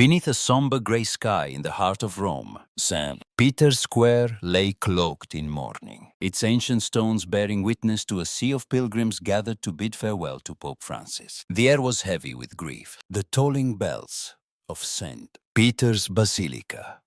Beneath a somber gray sky in the heart of Rome, St. Peter's Square lay cloaked in mourning, its ancient stones bearing witness to a sea of pilgrims gathered to bid farewell to Pope Francis. The air was heavy with grief. The tolling bells of St. Peter's Basilica,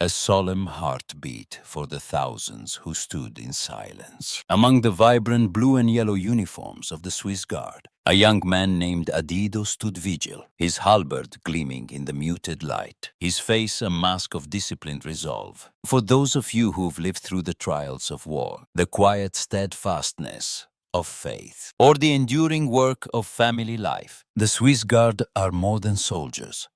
a solemn heartbeat for the thousands who stood in silence. Among the vibrant blue and yellow uniforms of the Swiss Guard, a young man named Adido stood vigil, his halberd gleaming in the muted light, his face a mask of disciplined resolve. For those of you who've lived through the trials of war, the quiet steadfastness of faith, or the enduring work of family life, the Swiss Guard are more than soldiers.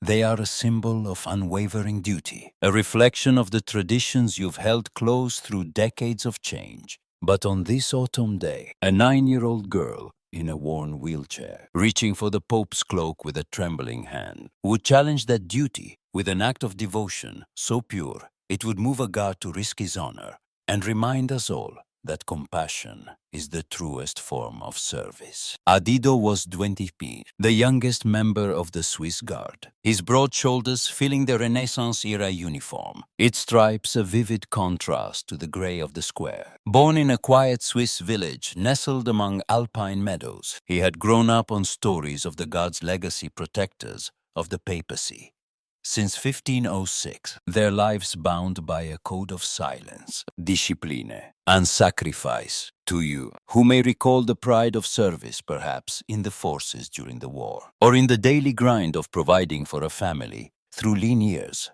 They are a symbol of unwavering duty, a reflection of the traditions you've held close through decades of change. But on this autumn day, a 9-year-old girl in a worn wheelchair, reaching for the Pope's cloak with a trembling hand, would challenge that duty with an act of devotion so pure it would move a guard to risk his honor and remind us all that compassion is the truest form of service. Adido was 20, the youngest member of the Swiss Guard, his broad shoulders filling the Renaissance-era uniform, its stripes a vivid contrast to the gray of the square. Born in a quiet Swiss village nestled among alpine meadows, he had grown up on stories of the Guard's legacy protectors of the papacy. Since 1506, their lives bound by a code of silence, discipline, and sacrifice. To you, who may recall the pride of service, perhaps, in the forces during the war, or in the daily grind of providing for a family through lean years,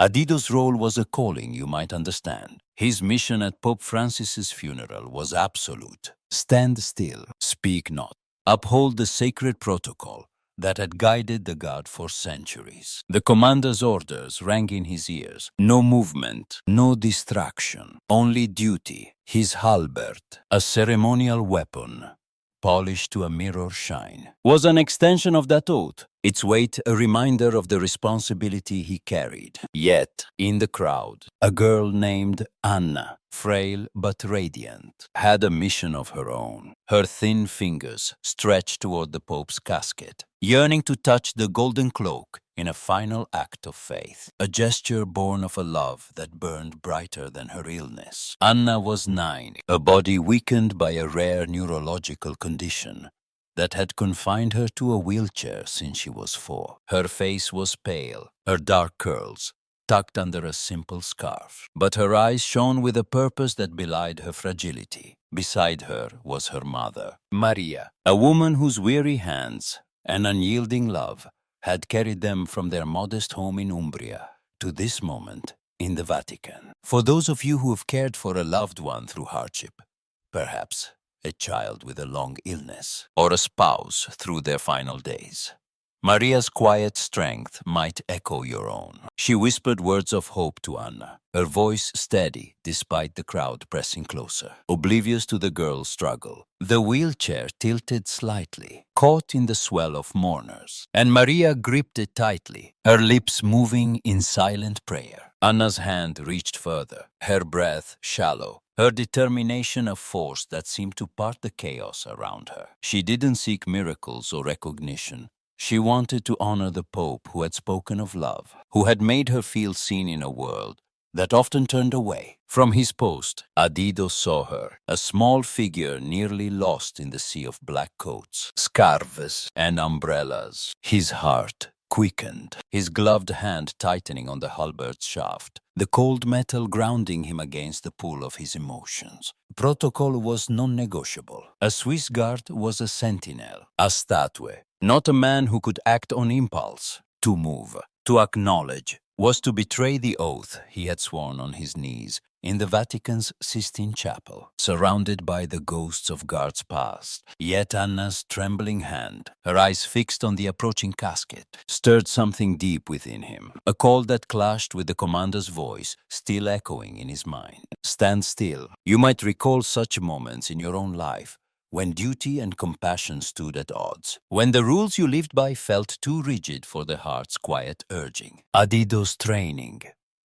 Adido's role was a calling you might understand. His mission at Pope Francis's funeral was absolute. Stand still, speak not, uphold the sacred protocol that had guided the Guard for centuries. The commander's orders rang in his ears. No movement, no distraction, only duty. His halberd, a ceremonial weapon, polished to a mirror shine, was an extension of that oath, its weight a reminder of the responsibility he carried. Yet, in the crowd, a girl named Anna, frail but radiant, had a mission of her own. Her thin fingers stretched toward the Pope's casket, yearning to touch the golden cloak in a final act of faith, a gesture born of a love that burned brighter than her illness. Anna was 9, a body weakened by a rare neurological condition that had confined her to a wheelchair since she was 4. Her face was pale, her dark curls tucked under a simple scarf, but her eyes shone with a purpose that belied her fragility. Beside her was her mother, Maria, a woman whose weary hands and unyielding love had carried them from their modest home in Umbria to this moment in the Vatican. For those of you who have cared for a loved one through hardship, perhaps a child with a long illness, or a spouse through their final days, Maria's quiet strength might echo your own. She whispered words of hope to Anna, her voice steady despite the crowd pressing closer. Oblivious to the girl's struggle, the wheelchair tilted slightly, caught in the swell of mourners, and Maria gripped it tightly, her lips moving in silent prayer. Anna's hand reached further, her breath shallow, her determination a force that seemed to part the chaos around her. She didn't seek miracles or recognition. She wanted to honor the Pope who had spoken of love, who had made her feel seen in a world that often turned away. From his post, Adido saw her, a small figure nearly lost in the sea of black coats, scarves, and umbrellas. His heart quickened, his gloved hand tightening on the halberd's shaft, the cold metal grounding him against the pull of his emotions. Protocol was non-negotiable. A Swiss Guard was a sentinel, a statue, not a man who could act on impulse. To move, to acknowledge, was to betray the oath he had sworn on his knees in the Vatican's Sistine Chapel, surrounded by the ghosts of guards past. Yet Anna's trembling hand, her eyes fixed on the approaching casket, stirred something deep within him, a call that clashed with the commander's voice, still echoing in his mind. Stand still. You might recall such moments in your own life, when duty and compassion stood at odds, when the rules you lived by felt too rigid for the heart's quiet urging. Adido's training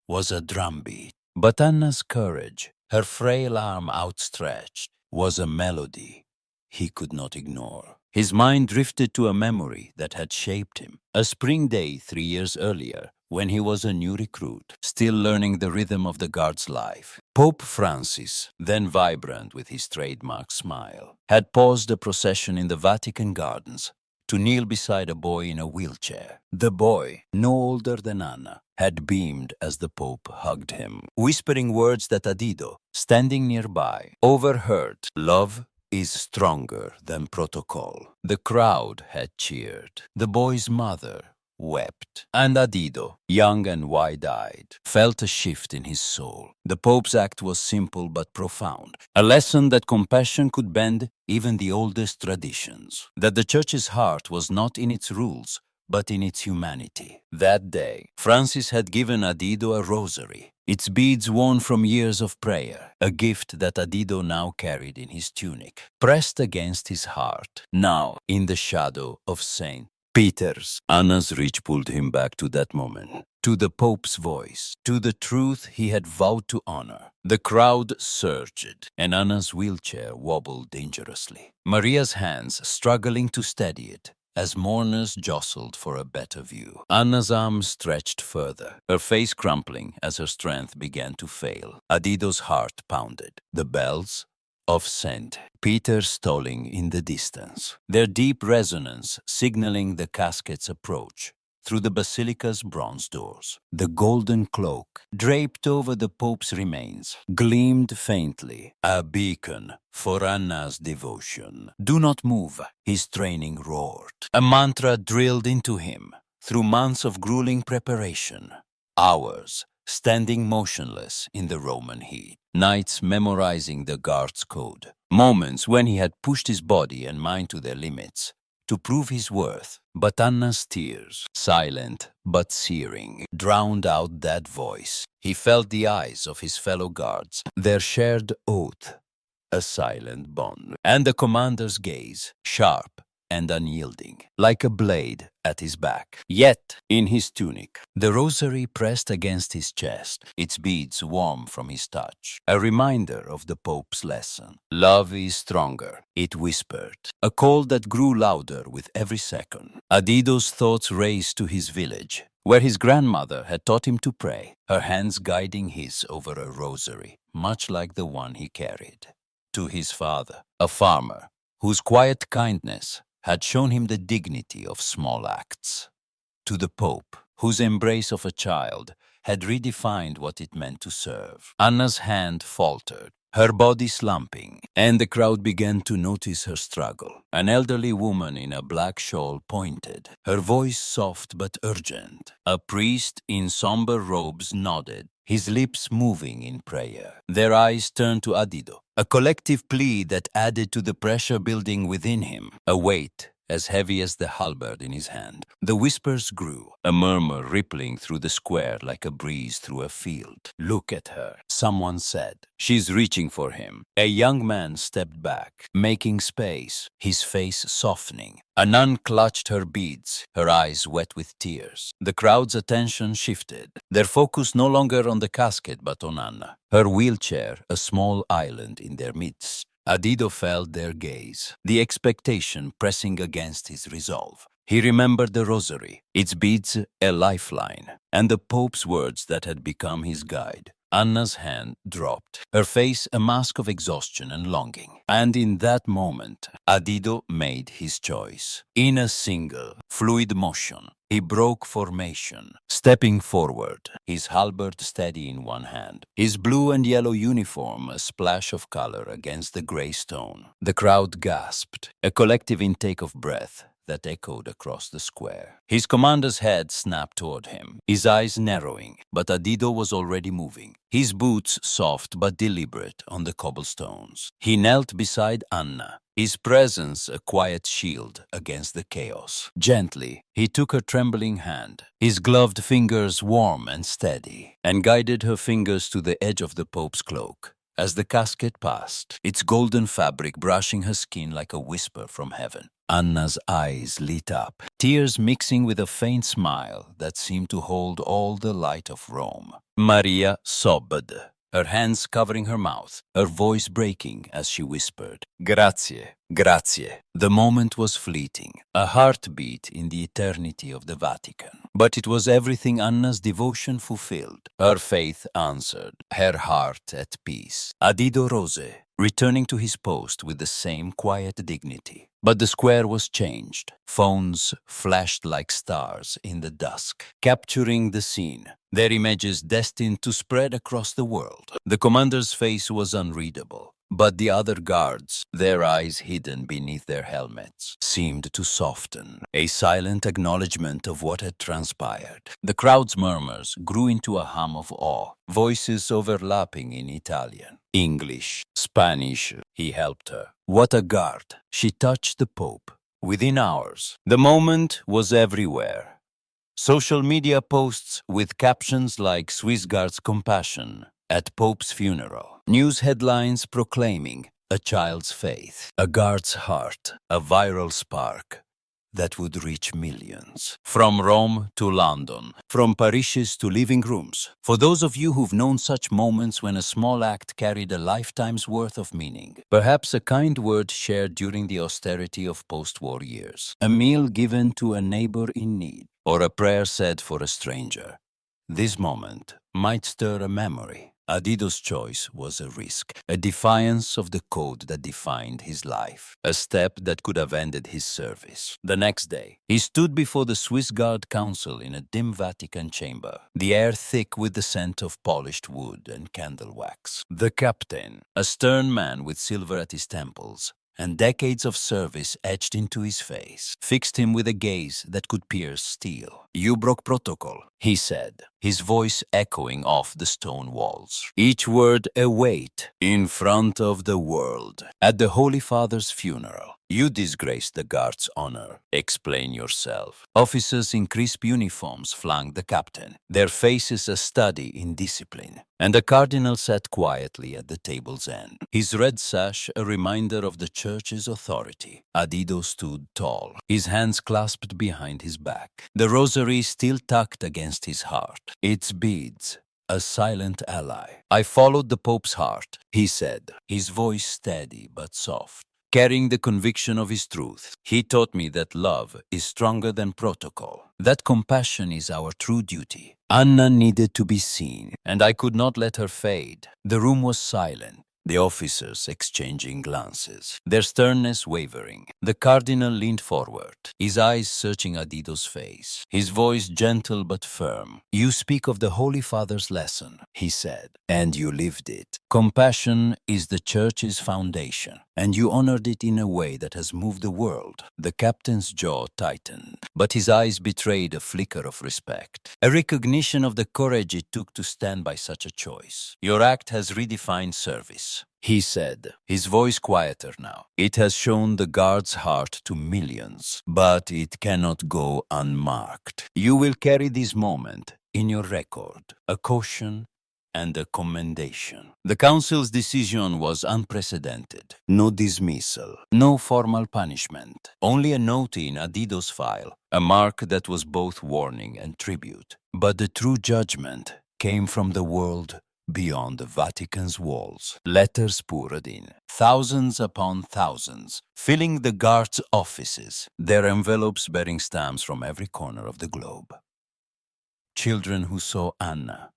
was a drumbeat, but Anna's courage, her frail arm outstretched, was a melody he could not ignore. His mind drifted to a memory that had shaped him. A spring day 3 years earlier, when he was a new recruit, still learning the rhythm of the guard's life. Pope Francis, then vibrant with his trademark smile, had paused the procession in the Vatican gardens to kneel beside a boy in a wheelchair. The boy, no older than Anna, had beamed as the Pope hugged him, whispering words that Adido, standing nearby, overheard. Love is stronger than protocol. The crowd had cheered. The boy's mother wept. And Adido, young and wide-eyed, felt a shift in his soul. The Pope's act was simple but profound, a lesson that compassion could bend even the oldest traditions, that the Church's heart was not in its rules, but in its humanity. That day, Francis had given Adido a rosary, its beads worn from years of prayer, a gift that Adido now carried in his tunic, pressed against his heart, now in the shadow of Saint Peter's. Anna's reach pulled him back to that moment, to the Pope's voice, to the truth he had vowed to honor. The crowd surged, and Anna's wheelchair wobbled dangerously, Maria's hands struggling to steady it as mourners jostled for a better view. Anna's arms stretched further, her face crumpling as her strength began to fail. Adido's heart pounded. The bells of St. Peter's tolling in the distance, their deep resonance signaling the casket's approach through the basilica's bronze doors. The golden cloak, draped over the Pope's remains, gleamed faintly, a beacon for Anna's devotion. "Do not move," his training roared, a mantra drilled into him through months of grueling preparation, hours standing motionless in the Roman heat, nights memorizing the guard's code, moments when he had pushed his body and mind to their limits to prove his worth. But Anna's tears, silent but searing, drowned out that voice. He felt the eyes of his fellow guards, their shared oath, a silent bond, and the commander's gaze, sharp and unyielding, like a blade at his back. Yet, in his tunic, the rosary pressed against his chest, its beads warm from his touch, a reminder of the Pope's lesson. Love is stronger, it whispered, a call that grew louder with every second. Adido's thoughts raced to his village, where his grandmother had taught him to pray, her hands guiding his over a rosary, much like the one he carried. To his father, a farmer, whose quiet kindness had shown him the dignity of small acts. To the Pope, whose embrace of a child had redefined what it meant to serve. Anna's hand faltered, her body slumping, and the crowd began to notice her struggle. An elderly woman in a black shawl pointed, her voice soft but urgent. A priest in somber robes nodded, his lips moving in prayer. Their eyes turned to Adido, a collective plea that added to the pressure building within him, a weight as heavy as the halberd in his hand. The whispers grew, a murmur rippling through the square like a breeze through a field. "Look at her," someone said. "She's reaching for him." A young man stepped back, making space, his face softening. A nun clutched her beads, her eyes wet with tears. The crowd's attention shifted, their focus no longer on the casket but on Anna, her wheelchair a small island in their midst. Adido felt their gaze, the expectation pressing against his resolve. He remembered the rosary, its beads a lifeline, and the Pope's words that had become his guide. Anna's hand dropped, her face a mask of exhaustion and longing. And in that moment, Adido made his choice. In a single, fluid motion, he broke formation, stepping forward, his halberd steady in one hand, his blue and yellow uniform a splash of color against the gray stone. The crowd gasped, a collective intake of breath that echoed across the square. His commander's head snapped toward him, his eyes narrowing, but Adido was already moving, his boots soft but deliberate on the cobblestones. He knelt beside Anna, his presence a quiet shield against the chaos. Gently, he took her trembling hand, his gloved fingers warm and steady, and guided her fingers to the edge of the Pope's cloak. As the casket passed, its golden fabric brushing her skin like a whisper from heaven, Anna's eyes lit up, tears mixing with a faint smile that seemed to hold all the light of Rome. Maria sobbed, her hands covering her mouth, her voice breaking as she whispered, Grazie, grazie. The moment was fleeting, a heartbeat in the eternity of the Vatican. But it was everything Anna's devotion fulfilled, her faith answered, her heart at peace. Adido rose, returning to his post with the same quiet dignity. But the square was changed. Phones flashed like stars in the dusk, capturing the scene, their images destined to spread across the world. The commander's face was unreadable, but the other guards, their eyes hidden beneath their helmets, seemed to soften, a silent acknowledgement of what had transpired. The crowd's murmurs grew into a hum of awe, voices overlapping in Italian, English, Spanish. He helped her. What a guard! She touched the Pope. Within hours, the moment was everywhere. Social media posts with captions like Swiss Guard's compassion at Pope's funeral. News headlines proclaiming a child's faith, a guard's heart, a viral spark that would reach millions. From Rome to London, from parishes to living rooms. For those of you who've known such moments when a small act carried a lifetime's worth of meaning. Perhaps a kind word shared during the austerity of post-war years. A meal given to a neighbor in need. Or a prayer said for a stranger. This moment might stir a memory. Adido's choice was a risk, a defiance of the code that defined his life, a step that could have ended his service. The next day, he stood before the Swiss Guard Council in a dim Vatican chamber, the air thick with the scent of polished wood and candle wax. The captain, a stern man with silver at his temples, and decades of service etched into his face, fixed him with a gaze that could pierce steel. You broke protocol, he said, his voice echoing off the stone walls. Each word a weight in front of the world. At the Holy Father's funeral, you disgraced the guard's honor. Explain yourself. Officers in crisp uniforms flanked the captain, their faces a study in discipline. And the cardinal sat quietly at the table's end, his red sash a reminder of the church's authority. Adido stood tall, his hands clasped behind his back, the rosary still tucked against his heart, its beads a silent ally. I followed the Pope's heart, he said, his voice steady but soft, carrying the conviction of his truth. He taught me that love is stronger than protocol, that compassion is our true duty. Anna needed to be seen, and I could not let her fade. The room was silent, the officers exchanging glances, their sternness wavering. The cardinal leaned forward, his eyes searching Adido's face, his voice gentle but firm. You speak of the Holy Father's lesson, he said, and you lived it. Compassion is the church's foundation, and you honored it in a way that has moved the world. The captain's jaw tightened, but his eyes betrayed a flicker of respect, a recognition of the courage it took to stand by such a choice. Your act has redefined service, he said, his voice quieter now. It has shown the guard's heart to millions, but it cannot go unmarked. You will carry this moment in your record, a caution and a commendation. The council's decision was unprecedented. No dismissal, no formal punishment, only a note in Adido's file, a mark that was both warning and tribute. But the true judgment came from the world beyond the Vatican's walls. Letters poured in, thousands upon thousands, filling the guards' offices, their envelopes bearing stamps from every corner of the globe. Children who saw Anna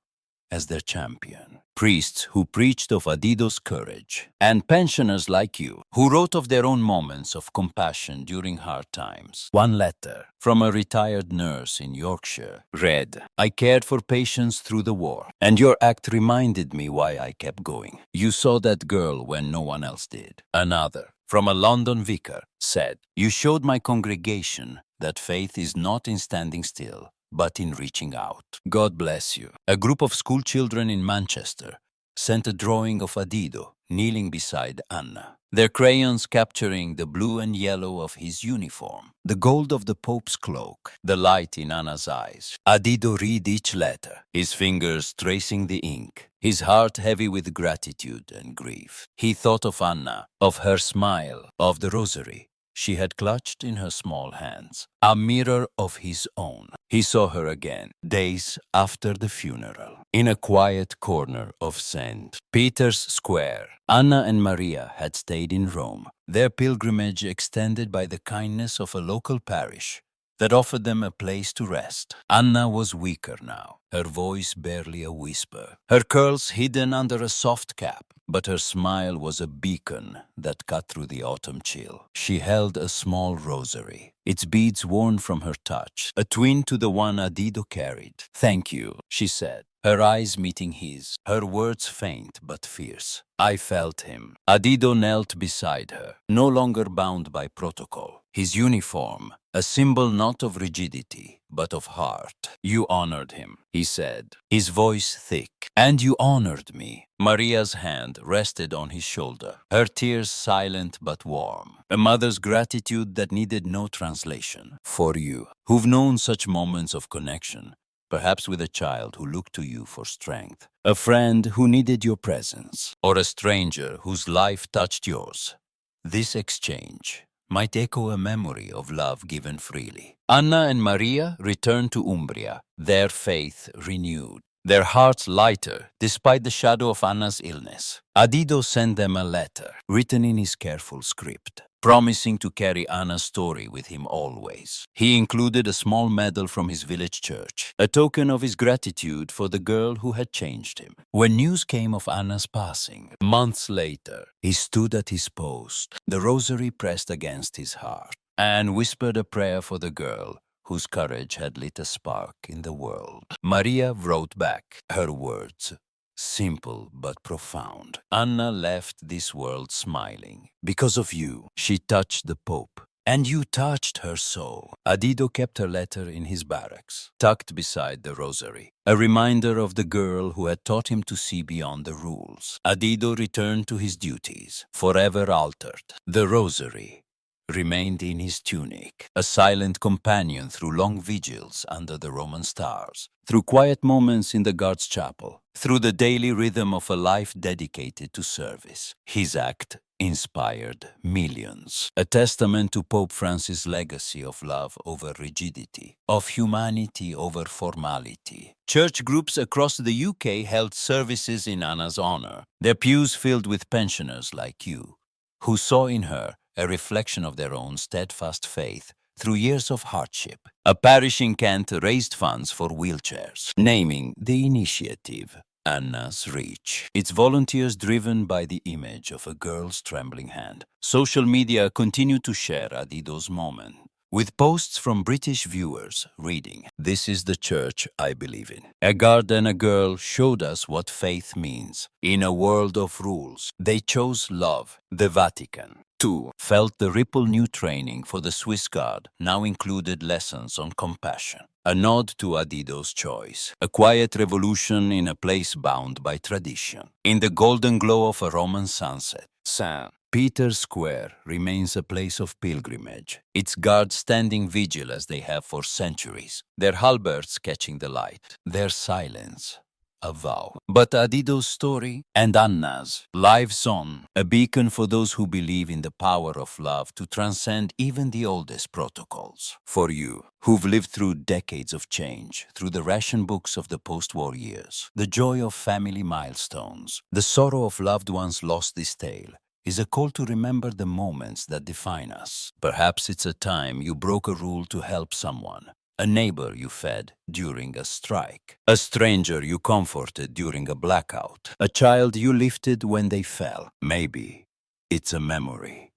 as their champion, priests who preached of Adido's courage, and pensioners like you who wrote of their own moments of compassion during hard times. One letter from a retired nurse in Yorkshire read, I cared for patients through the war, and your act reminded me why I kept going. You saw that girl when no one else did. Another, from a London vicar, said, you showed my congregation that faith is not in standing still, but in reaching out. God bless you. A group of school children in Manchester sent a drawing of Adido kneeling beside Anna, their crayons capturing the blue and yellow of his uniform, the gold of the Pope's cloak, the light in Anna's eyes. Adido read each letter, his fingers tracing the ink, his heart heavy with gratitude and grief. He thought of Anna, of her smile, of the rosary she had clutched in her small hands, a mirror of his own. He saw her again, days after the funeral. In a quiet corner of St. Peter's Square, Anna and Maria had stayed in Rome, their pilgrimage extended by the kindness of a local parish that offered them a place to rest. Anna was weaker now, her voice barely a whisper, her curls hidden under a soft cap, but her smile was a beacon that cut through the autumn chill. She held a small rosary, its beads worn from her touch, a twin to the one Adido carried. "Thank you," she said, her eyes meeting his, her words faint but fierce. I felt him. Adido knelt beside her, no longer bound by protocol. His uniform, a symbol not of rigidity, but of heart. "You honored him," he said, his voice thick. "And you honored me." Maria's hand rested on his shoulder, her tears silent but warm. A mother's gratitude that needed no translation. "For you, who've known such moments of connection, perhaps with a child who looked to you for strength, a friend who needed your presence, or a stranger whose life touched yours. This exchange might echo a memory of love given freely." Anna and Maria returned to Umbria, their faith renewed, their hearts lighter despite the shadow of Anna's illness. Adido sent them a letter, written in his careful script, promising to carry Anna's story with him always. He included a small medal from his village church, a token of his gratitude for the girl who had changed him. When news came of Anna's passing, months later, he stood at his post, the rosary pressed against his heart, and whispered a prayer for the girl whose courage had lit a spark in the world. Maria wrote back her words, simple but profound. "Anna left this world smiling. Because of you, she touched the Pope, and you touched her soul." Adido kept her letter in his barracks, tucked beside the rosary, a reminder of the girl who had taught him to see beyond the rules. Adido returned to his duties, forever altered. The rosary remained in his tunic, a silent companion through long vigils under the Roman stars, through quiet moments in the guard's chapel, through the daily rhythm of a life dedicated to service. His act inspired millions, a testament to Pope Francis' legacy of love over rigidity, of humanity over formality. Church groups across the UK held services in Anna's honor, their pews filled with pensioners like you, who saw in her a reflection of their own steadfast faith through years of hardship. A parish in Kent raised funds for wheelchairs, naming the initiative Anna's Reach, its volunteers driven by the image of a girl's trembling hand. Social media continued to share Adido's moment, with posts from British viewers reading, "This is the church I believe in. A guard and a girl showed us what faith means. In a world of rules, they chose love." The Vatican, too, felt the ripple. New training for the Swiss Guard now included lessons on compassion, a nod to Adido's choice, a quiet revolution in a place bound by tradition. In the golden glow of a Roman sunset, St. Peter's Square remains a place of pilgrimage, its guards standing vigil as they have for centuries, their halberds catching the light, their silence a vow. But Adido's story and Anna's lives on, a beacon for those who believe in the power of love to transcend even the oldest protocols. For you, who've lived through decades of change, through the ration books of the post-war years, the joy of family milestones, the sorrow of loved ones lost this tale, is a call to remember the moments that define us. Perhaps it's a time you broke a rule to help someone, a neighbor you fed during a strike, a stranger you comforted during a blackout, a child you lifted when they fell. Maybe it's a memory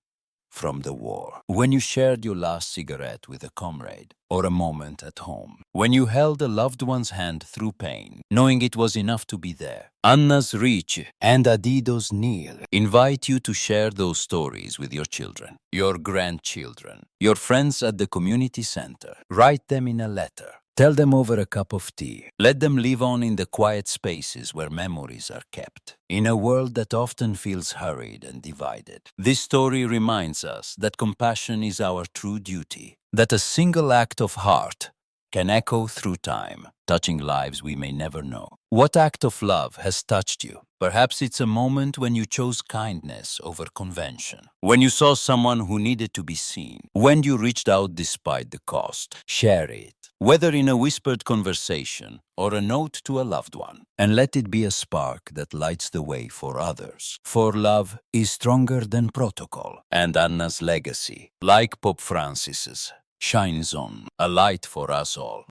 from the war, when you shared your last cigarette with a comrade, or a moment at home, when you held a loved one's hand through pain, knowing it was enough to be there. Anna's Reach and Adido's Kneel invite you to share those stories with your children, your grandchildren, your friends at the community center. Write them in a letter. Tell them over a cup of tea. Let them live on in the quiet spaces where memories are kept. In a world that often feels hurried and divided, this story reminds us that compassion is our true duty, that a single act of heart can echo through time, touching lives we may never know. What act of love has touched you? Perhaps it's a moment when you chose kindness over convention, when you saw someone who needed to be seen, when you reached out despite the cost. Share it. whether in a whispered conversation or a note to a loved one, and let it be a spark that lights the way for others. For love is stronger than protocol, and Anna's legacy, like Pope Francis's, shines on, a light for us all.